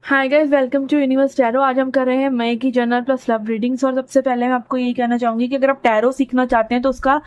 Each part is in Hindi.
Hi guys, welcome to Universe Tarot. आज हम कर रहे हैं मई की जनरल प्लस लव रीडिंग्स। और सबसे पहले मैं आपको यही कहना चाहूंगी कि अगर आप टैरो सीखना चाहते हैं तो उसका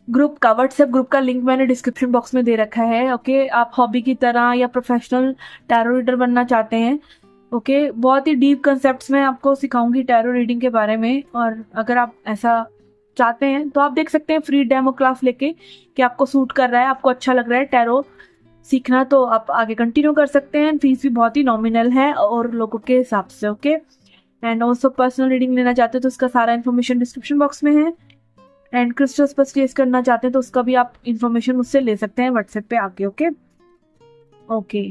ग्रुप का व्हाट्सएप ग्रुप का लिंक मैंने डिस्क्रिप्शन बॉक्स में दे रखा है। ओके, आप हॉबी की तरह या प्रोफेशनल टैरो रीडर बनना चाहते हैं, ओके, बहुत ही डीप कंसेप्ट्स में आपको सिखाऊंगी टैरो रीडिंग के बारे में। और अगर आप ऐसा चाहते हैं तो आप देख सकते हैं फ्री डेमो क्लास लेके कि आपको सूट कर रहा है, आपको अच्छा लग रहा है टैरो सीखना, तो आप आगे कंटिन्यू कर सकते हैं। फीस भी बहुत ही नॉमिनल है और लोगों के हिसाब से। Okay, and also personal reading लेना चाहते हैं तो उसका सारा इन्फॉर्मेशन डिस्क्रिप्शन बॉक्स में है। एंड क्रिस्टल्स परचेज करना चाहते हैं तो उसका भी आप इन्फॉर्मेशन मुझसे ले सकते हैं व्हाट्सएप पे आके। Okay okay,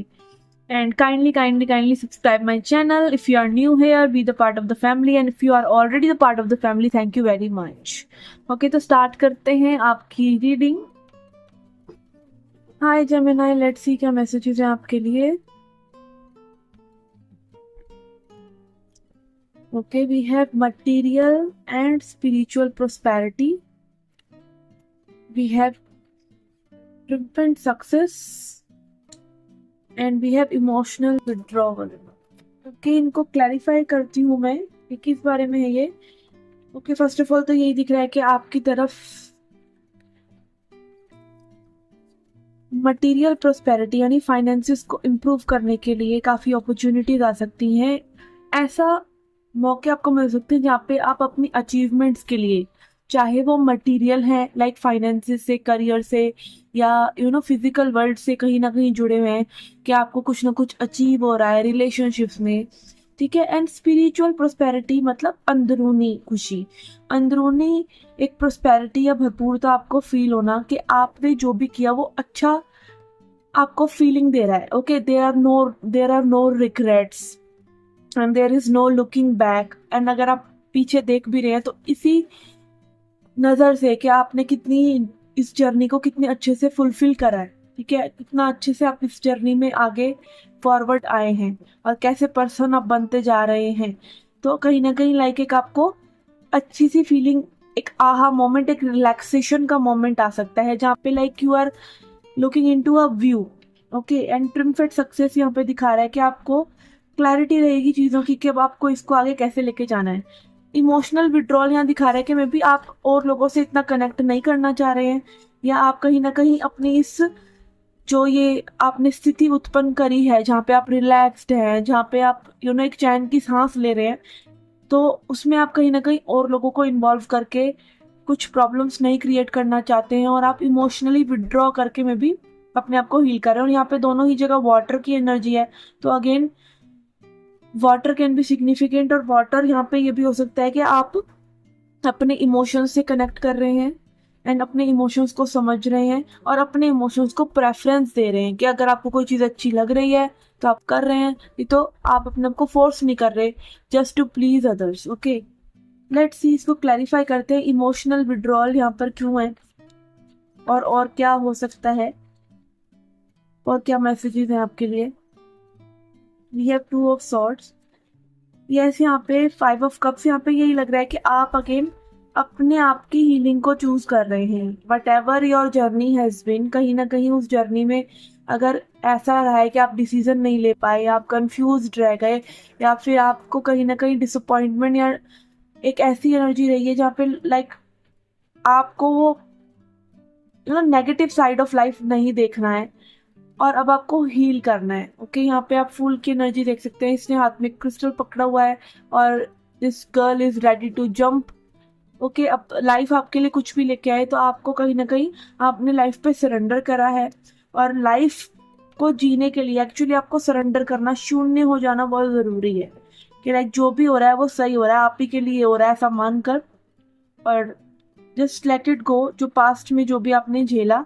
and kindly subscribe my channel if you are new here, be the part of the family, and if you are already the part of the family, thank you very much. Okay, तो स्टार्ट करते हैं आपकी reading. Hi Gemini, let's see क्या मैसेजेस हैं आपके लिए। Okay, we have material and spiritual prosperity, we have triumphant success and we have emotional withdrawal. Okay, इनको क्लैरिफाई करती हूँ मैं कि किस बारे में है ये। ओके, फर्स्ट ऑफ ऑल तो यही दिख रहा है कि आपकी तरफ मटेरियल प्रोस्पेरिटी यानी फाइनेंसेस को इम्प्रूव करने के लिए काफ़ी अपॉर्चुनिटीज आ सकती हैं। ऐसा मौके आपको मिल सकते हैं जहाँ पे आप अपनी अचीवमेंट्स के लिए, चाहे वो मटेरियल है लाइक फाइनेंसेस से, करियर से, या फिजिकल वर्ल्ड से कहीं ना कहीं जुड़े हुए हैं कि आपको कुछ ना कुछ अचीव हो रहा है रिलेशनशिप्स में, ठीक है। एंड स्पिरिचुअल प्रोस्पेरिटी मतलब अंदरूनी खुशी, अंदरूनी एक प्रोस्पेरिटी या भरपूरता आपको फील होना कि आपने जो भी किया वो अच्छा आपको फीलिंग दे रहा है। Okay, there are no regrets and there is no looking back. And अगर आप पीछे देख भी रहे हैं तो इसी नजर से कि आपने कितनी इस जर्नी को कितने अच्छे से फुलफिल करा है, ठीक है, कितना अच्छे से आप इस जर्नी में आगे फॉरवर्ड आए हैं और कैसे पर्सन आप बनते जा रहे हैं। तो कहीं ना कहीं लाइक एक आपको अच्छी सी फीलिंग, एक आहा मोमेंट, एक रिलैक्सेशन का मोमेंट आ सकता है जहाँ पे like you are looking into a view. Okay, and triumphant success यहाँ पे दिखा रहा है कि आपको क्लैरिटी रहेगी चीज़ों की कि अब आपको इसको आगे कैसे लेके जाना है। इमोशनल विड्रॉल यहाँ दिखा रहा है कि मे बी आप और लोगों से इतना कनेक्ट नहीं करना चाह रहे हैं, या आप कहीं ना कहीं अपनी इस जो ये आपने स्थिति उत्पन्न करी है जहाँ पे आप रिलैक्स्ड हैं, जहाँ पे आप एक चैन की सांस ले रहे हैं, तो उसमें आप कहीं ना कहीं और लोगों को इन्वॉल्व करके कुछ प्रॉब्लम्स नहीं क्रिएट करना चाहते हैं और आप इमोशनली विड्रॉ करके में भी अपने आप को हील कर रहे हैं। और यहाँ पे दोनों ही जगह वाटर की एनर्जी है, तो again water can be significant. और वाटर यहाँ पे ये भी हो सकता है कि आप अपने इमोशंस से कनेक्ट कर रहे हैं एंड अपने इमोशंस को समझ रहे हैं और अपने इमोशंस को प्रेफरेंस दे रहे हैं कि अगर आपको कोई चीज़ अच्छी लग रही है तो आप कर रहे हैं, नहीं तो आप अपने आप को फोर्स नहीं कर रहे just to please others. Okay, let's see, इसको क्लैरिफाई करते हैं इमोशनल विड्रॉल यहाँ पर क्यों है और क्या हो सकता है और क्या मैसेजेस हैं आपके लिए। We have two of swords, yes, यहाँ पे 5 ऑफ कप्स। यहाँ पे यही लग रहा है कि आप अगेन अपने आप की हीलिंग को चूज कर रहे हैं। Whatever your journey has been, कहीं ना कहीं उस जर्नी में अगर ऐसा रहा है कि आप डिसीजन नहीं ले पाए, आप कंफ्यूज रह गए, या फिर आपको कहीं ना कहीं डिसअपॉइंटमेंट या एक ऐसी एनर्जी रही है जहाँ पे लाइक आपको वो नेगेटिव साइड ऑफ लाइफ नहीं देखना है और अब आपको हील करना है। ओके, यहाँ पे आप फूल की एनर्जी देख सकते हैं, इसने हाथ में क्रिस्टल पकड़ा हुआ है और this girl is ready to jump. Okay, अब लाइफ आपके लिए कुछ भी लेके आए तो आपको कहीं ना कहीं आपने लाइफ पे सरेंडर करा है। और लाइफ को जीने के लिए एक्चुअली आपको सरेंडर करना, शून्य हो जाना बहुत जरूरी है कि लाइक जो भी हो रहा है वो सही हो रहा है, आप ही के लिए हो रहा है ऐसा मानकर, और जस्ट लेट इट गो। जो पास्ट में जो भी आपने झेला,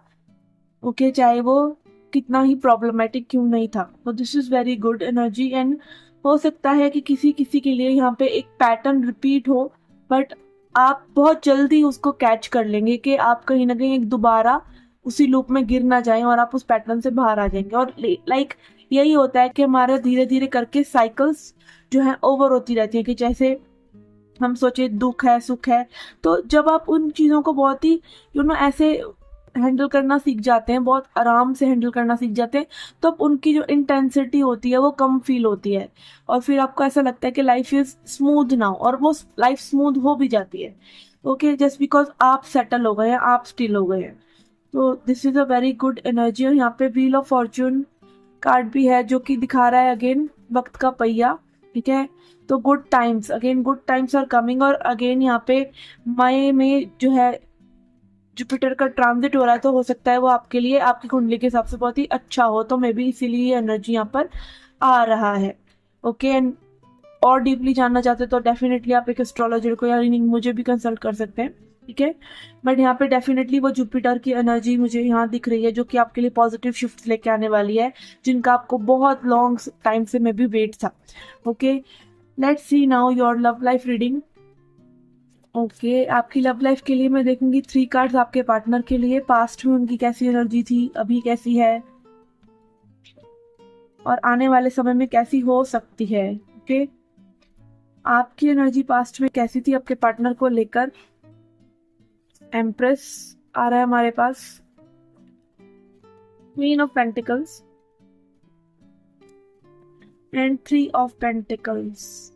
ओके, चाहे वो कितना ही प्रॉब्लमेटिक क्यों नहीं था, तो this is very good energy. And हो सकता है कि किसी किसी के लिए यहाँ पे एक पैटर्न रिपीट हो, बट आप बहुत जल्दी उसको कैच कर लेंगे कि आप कहीं ना कहीं एक दोबारा उसी लूप में गिर ना जाएं और आप उस पैटर्न से बाहर आ जाएंगे। और लाइक यही होता है कि हमारे धीरे धीरे करके साइकिल्स जो है ओवर होती रहती है, कि जैसे हम सोचे दुख है सुख है, तो जब आप उन चीज़ों को बहुत ही ऐसे हैंडल करना सीख जाते हैं, बहुत आराम से हैंडल करना सीख जाते हैं, तो अब उनकी जो इंटेंसिटी होती है वो कम फील होती है, और फिर आपको ऐसा लगता है कि लाइफ इज स्मूथ नाउ, और वो लाइफ स्मूथ हो भी जाती है। ओके, जस्ट बिकॉज आप सेटल हो गए हैं, आप स्टिल हो गए हैं। तो this is a very good energy. और यहाँ पे व्हील ऑफ फॉर्च्यून कार्ड भी है जो कि दिखा रहा है अगेन वक्त का पहिया, ठीक है। तो good times, again good times are coming. और अगेन यहाँ पे मई में जो है जुपिटर का ट्रांजिट हो रहा है, तो हो सकता है वो आपके लिए, आपकी कुंडली के हिसाब से बहुत ही अच्छा हो, तो मे बी इसीलिए ये एनर्जी यहाँ पर आ रहा है। ओके, एंड और डीपली जानना चाहते हो तो डेफिनेटली आप एक एस्ट्रोलॉजर को या मुझे भी कंसल्ट कर सकते हैं, ठीक है। बट यहाँ पे डेफिनेटली वो जुपिटर की एनर्जी मुझे यहाँ दिख रही है जो कि आपके लिए पॉजिटिव शिफ्ट लेके आने वाली है, जिनका आपको बहुत लॉन्ग टाइम से मे बी वेट था। Okay, let's C now your love life reading. Okay, आपकी लव लाइफ के लिए मैं देखूंगी 3 कार्ड्स आपके पार्टनर के लिए, पास्ट में उनकी कैसी एनर्जी थी, अभी कैसी है, और आने वाले समय में कैसी हो सकती है। ओके, आपकी एनर्जी पास्ट में कैसी थी आपके पार्टनर को लेकर। एम्प्रेस आ रहा है हमारे पास, queen of pentacles and 3 of pentacles.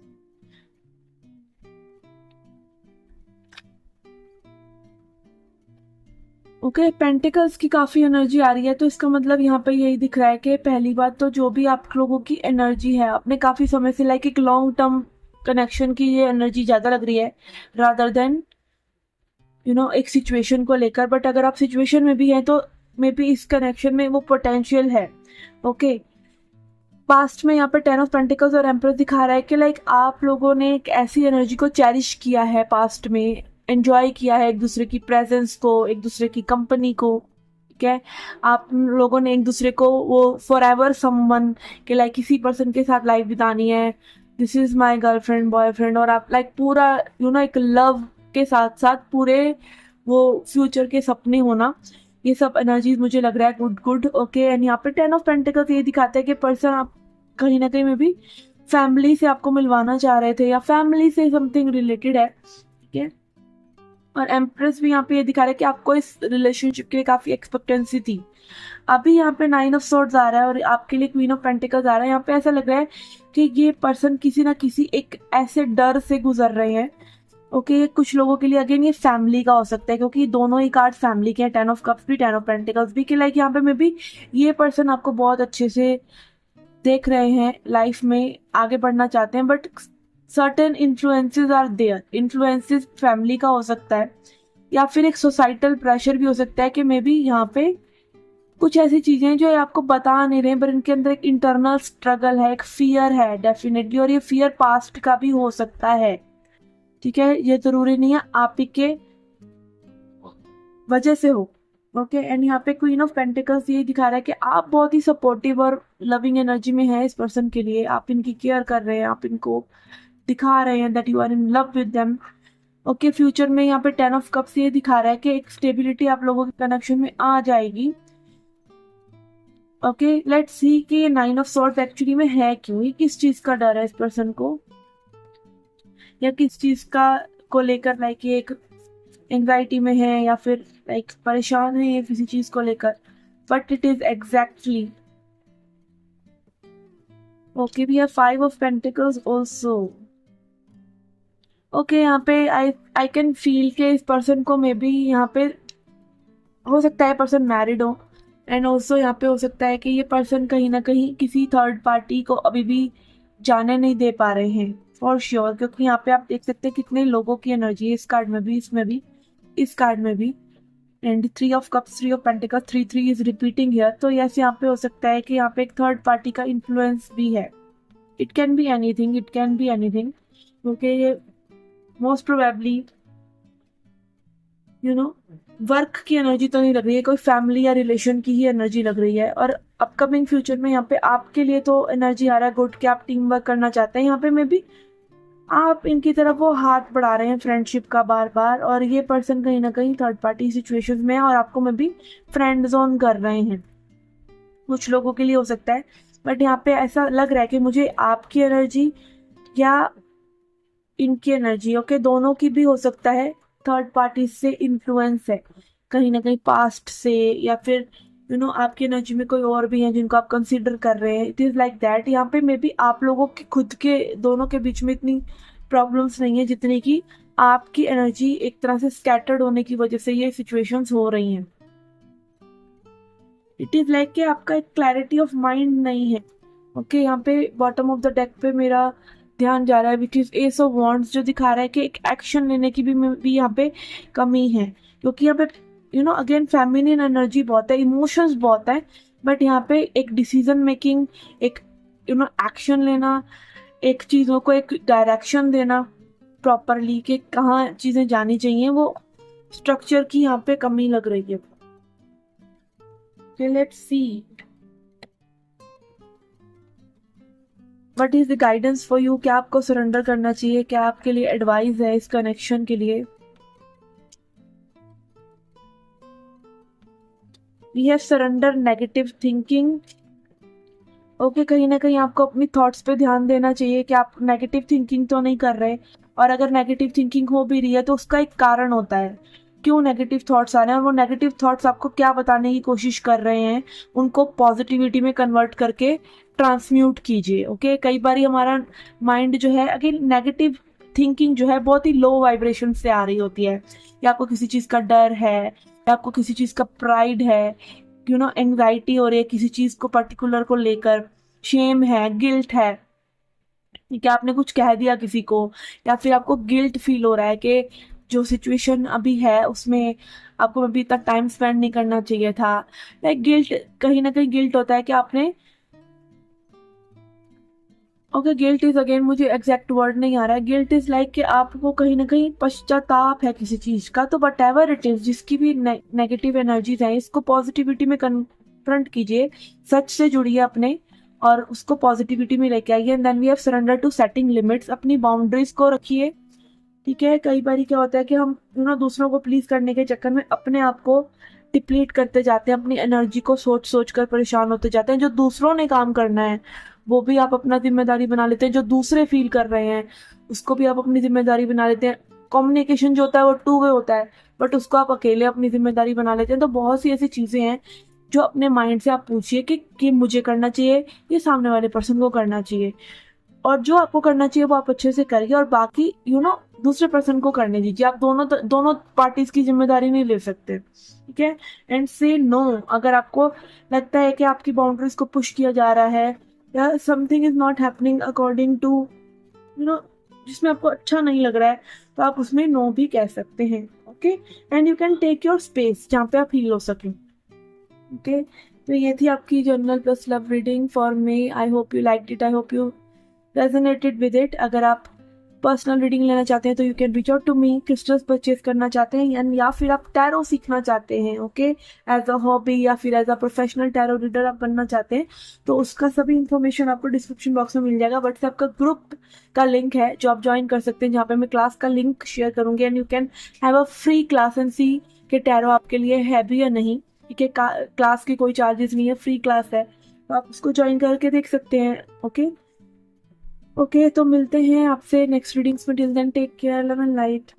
Okay, pentacles की काफी एनर्जी आ रही है, तो इसका मतलब यहाँ पे यही दिख रहा है कि पहली बात तो जो भी आप लोगों की एनर्जी है, अपने काफी समय से लाइक एक लॉन्ग टर्म कनेक्शन की ये एनर्जी ज्यादा लग रही है रादर देन एक सिचुएशन को लेकर। बट अगर आप सिचुएशन में भी हैं तो मे बी इस कनेक्शन में वो पोटेंशियल है। ओके, पास्ट में यहाँ पे 10 ऑफ पेंटिकल्स और एम्प्रेस दिखा रहा है कि लाइक आप लोगों ने एक ऐसी एनर्जी को चेरिश किया है, पास्ट में एंजॉय किया है एक दूसरे की प्रेजेंस को, एक दूसरे की कंपनी को, ठीक है। आप लोगों ने एक दूसरे को वो फॉर एवर समवन के लाइक किसी पर्सन के साथ लाइफ बितानी है, this is my girlfriend boyfriend, और आप लाइक पूरा एक लव के साथ साथ पूरे वो फ्यूचर के सपने होना, ये सब एनर्जीज मुझे लग रहा है गुड गुड। ओके, एंड यहाँ पे 10 ऑफ पेंटिकल्स ये दिखाता है कि पर्सन आप कहीं ना कहीं में भी फैमिली से आपको मिलवाना चाह रहे थे, या फैमिली से समथिंग रिलेटेड है, ठीक है। और एम्प्रेस भी यहाँ पे ये दिखा रहा है कि आपको इस रिलेशनशिप के लिए काफी एक्सपेक्टेंसी थी। अभी यहाँ पे 9 ऑफ सॉर्ड्स आ रहा है और आपके लिए क्वीन ऑफ पेंटिकल्स आ रहा है। यहाँ पे ऐसा लग रहा है कि ये पर्सन किसी ना किसी एक ऐसे डर से गुजर रहे हैं। ओके, कुछ लोगों के लिए अगेन ये फैमिली का हो सकता है, क्योंकि दोनों ही कार्ड फैमिली के हैं, 10 ऑफ कप्स भी 10 ऑफ पेंटिकल्स भी, कि लाइक यहाँ पे में भी ये पर्सन आपको बहुत अच्छे से देख रहे हैं, लाइफ में आगे बढ़ना चाहते हैं, but certain influences are there. Influences family का हो सकता है, या फिर एक सोसाइटल प्रेशर भी हो सकता है कि मे बी यहाँ पे कुछ ऐसी चीजें हैं जो आपको बता नहीं रहे, पर इनके अंदर एक इंटरनल स्ट्रगल है, एक फियर है डेफिनेटली, और ये फियर पास्ट का भी हो सकता है, ठीक है। ये जरूरी नहीं है आप ही के वजह से हो। ओके, एंड यहाँ पे क्वीन ऑफ पेंटिकल्स ये दिखा रहा है कि आप बहुत ही सपोर्टिव और लविंग एनर्जी में है इस पर्सन के लिए, आप इनकी केयर कर रहे हैं, आप इनको दिखा रहे हैं that you are in love with them. Okay, future में यहाँ पे 10 ऑफ कप्स ये दिखा रहा है कि एक स्टेबिलिटी आप लोगों के कनेक्शन में आ जाएगी। ओके, लेट्स सी कि ये 9 ऑफ सॉर्ड्स एक्चुअली में है क्यों, ये किस चीज का डर है इस पर्सन को, या किस चीज का को लेकर लाइक ये एक एंजाइटी में है, या फिर लाइक परेशान है ये किसी चीज को लेकर। But it is exactly okay, we have 5 of pentacles also. Okay, यहाँ पे आई कैन फील के इस पर्सन को मे बी यहाँ पे हो सकता है पर्सन मैरिड हो, एंड ऑल्सो यहाँ पे हो सकता है कि ये पर्सन कहीं ना कहीं किसी थर्ड पार्टी को अभी भी जाने नहीं दे पा रहे हैं फॉर श्योर, क्योंकि यहाँ पे आप देख सकते हैं कितने लोगों की एनर्जी है इस कार्ड में भी, इसमें भी, इस कार्ड में भी। And 3 of cups, 3 of pentacles, 3 is repeating here, तो यस यहाँ पे हो सकता है कि यहाँ पे एक थर्ड पार्टी का इन्फ्लुएंस भी है। It can be anything, it can be anything, क्योंकि ये मोस्ट प्रोबेबली वर्क की एनर्जी तो नहीं लग रही है, कोई फैमिली या रिलेशन की ही एनर्जी लग रही है। और अपकमिंग फ्यूचर में यहाँ पे आपके लिए तो एनर्जी आ रहा है गुड, कि आप टीम वर्क करना चाहते हैं, यहाँ पे में भी आप इनकी तरफ वो हाथ बढ़ा रहे हैं फ्रेंडशिप का बार बार, और ये पर्सन कहीं ना कहीं थर्ड पार्टी सिचुएशन में है और आपको में भी फ्रेंड जोन कर रहे हैं, कुछ लोगों के लिए हो सकता है। बट यहाँ पे ऐसा लग रहा है कि मुझे आपकी एनर्जी या इनकी एनर्जी, ओके, दोनों की भी हो सकता है, थर्ड पार्टी से इन्फ्लुएंस है, कहीं ना कहीं पास्ट से, या फिर आपकी एनर्जी में कोई और भी है जिनको आप कंसीडर कर रहे हैं। It is like that. यहाँ पे मे बी आप लोगों के खुद के दोनों के बीच में इतनी प्रॉब्लम्स नहीं है जितनी कि आपकी एनर्जी एक तरह से स्कैटर्ड होने की वजह से ये सिचुएशंस हो रही हैं। इट इज़ लाइक कि आपका एक क्लैरिटी ऑफ माइंड नहीं है। ओके, यहाँ पे बॉटम ऑफ द डेक पे मेरा ध्यान जा रहा है which is S of wands, जो दिखा रहा है कि एक एक्शन लेने की भी यहाँ पे कमी है, क्योंकि यहाँ पे अगेन फेमिनिन एनर्जी बहुत है, इमोशंस बहुत है, बट यहाँ पे एक डिसीजन मेकिंग, एक एक्शन लेना, एक चीज़ों को एक डायरेक्शन देना प्रॉपरली कि कहाँ चीज़ें जानी चाहिए, वो स्ट्रक्चर की यहाँ पे कमी लग रही है। Let's see what is the guidance for you. क्या आपको सरेंडर करना चाहिए, क्या आपके लिए एडवाइस है इस कनेक्शन के लिए। We have surrender negative thinking. Okay, कहीं ना कहीं आपको अपनी थॉट्स पे ध्यान देना चाहिए कि आप नेगेटिव थिंकिंग तो नहीं कर रहे, और अगर नेगेटिव थिंकिंग हो भी रही है तो उसका एक कारण होता है क्यों नेगेटिव थॉट्स आ रहे हैं, और वो नेगेटिव थॉट्स आपको क्या बताने की कोशिश कर रहे हैं, उनको पॉजिटिविटी में कन्वर्ट करके ट्रांसम्यूट कीजिए। ओके, कई बार हमारा माइंड जो है, अगेन नेगेटिव थिंकिंग जो है बहुत ही लो वाइब्रेशन से आ रही होती है, या आपको किसी चीज़ का डर है, या आपको किसी चीज़ का प्राइड है, एंग्जाइटी हो रही है किसी चीज़ को पर्टिकुलर को लेकर, शेम है, गिल्ट है कि आपने कुछ कह दिया किसी को, या फिर आपको गिल्ट फील हो रहा है कि जो सिचुएशन अभी है उसमें आपको अभी तक टाइम स्पेंड नहीं करना चाहिए था। लाइक गिल्ट, कहीं ना कहीं गिल्ट होता है कि आपने ओके, गिल्ट इज अगेन, मुझे एग्जैक्ट वर्ड नहीं आ रहा है। गिल्ट इज लाइक कि आपको कहीं ना कहीं पश्चाताप है किसी चीज का। तो वट एवर इट इज, जिसकी भी नेगेटिव एनर्जीज है, इसको पॉजिटिविटी में कन्फ्रंट कीजिए, सच से जुड़िए अपने, और उसको पॉजिटिविटी में लेके आइए। And then we have surrender to setting limits. अपनी बाउंड्रीज को रखिए। ठीक है, कई बार क्या होता है कि हम दूसरों को प्लीज करने के चक्कर में अपने आप को डिप्लीट करते जाते हैं, अपनी एनर्जी को सोच सोच कर परेशान होते जाते हैं। जो दूसरों ने काम करना है वो भी आप अपना जिम्मेदारी बना लेते हैं, जो दूसरे फील कर रहे हैं उसको भी आप अपनी जिम्मेदारी बना लेते हैं। कम्युनिकेशन जो होता है वो टू वे होता है, बट उसको आप अकेले अपनी जिम्मेदारी बना लेते हैं। तो बहुत सी ऐसी चीजें हैं जो अपने माइंड से आप पूछिए कि मुझे करना चाहिए, ये सामने वाले पर्सन को करना चाहिए, और जो आपको करना चाहिए वो आप अच्छे से करिए, और बाकी दूसरे पर्सन को करने दीजिए। आप दोनों पार्टीज की जिम्मेदारी नहीं ले सकते। ठीक है, एंड से नो। अगर आपको लगता है कि आपकी बाउंड्रीज को पुश किया जा रहा है, या something is not happening according to जिसमें आपको अच्छा नहीं लग रहा है, तो आप उसमें नो भी कह सकते हैं। Okay, and you can take your space जहाँ पे आप हील हो सकें। ओके, तो ये थी आपकी general plus love reading for May. I hope you like it, I hope you resonated with it. अगर आप पर्सनल रीडिंग लेना चाहते हैं तो you can reach out to me. Crystals purchase करना चाहते हैं, या फिर आप टैरो सीखना चाहते हैं, ओके, एज अ हॉबी, या फिर as a professional tarot reader आप बनना चाहते हैं, तो उसका सभी इन्फॉर्मेशन आपको डिस्क्रिप्शन बॉक्स में मिल जाएगा। व्हाट्सएप का ग्रुप का लिंक है जो आप ज्वाइन कर सकते हैं, जहाँ पे मैं क्लास का लिंक शेयर करूंगी, and you can have a free class and see कि टैरो आपके लिए है भी या नहीं। ठीक है, क्लास की कोई चार्जेस नहीं है, फ्री क्लास है, तो आप उसको ज्वाइन करके देख सकते हैं। ओके, तो मिलते हैं आपसे नेक्स्ट रीडिंग्स में। Till then take care, love and light.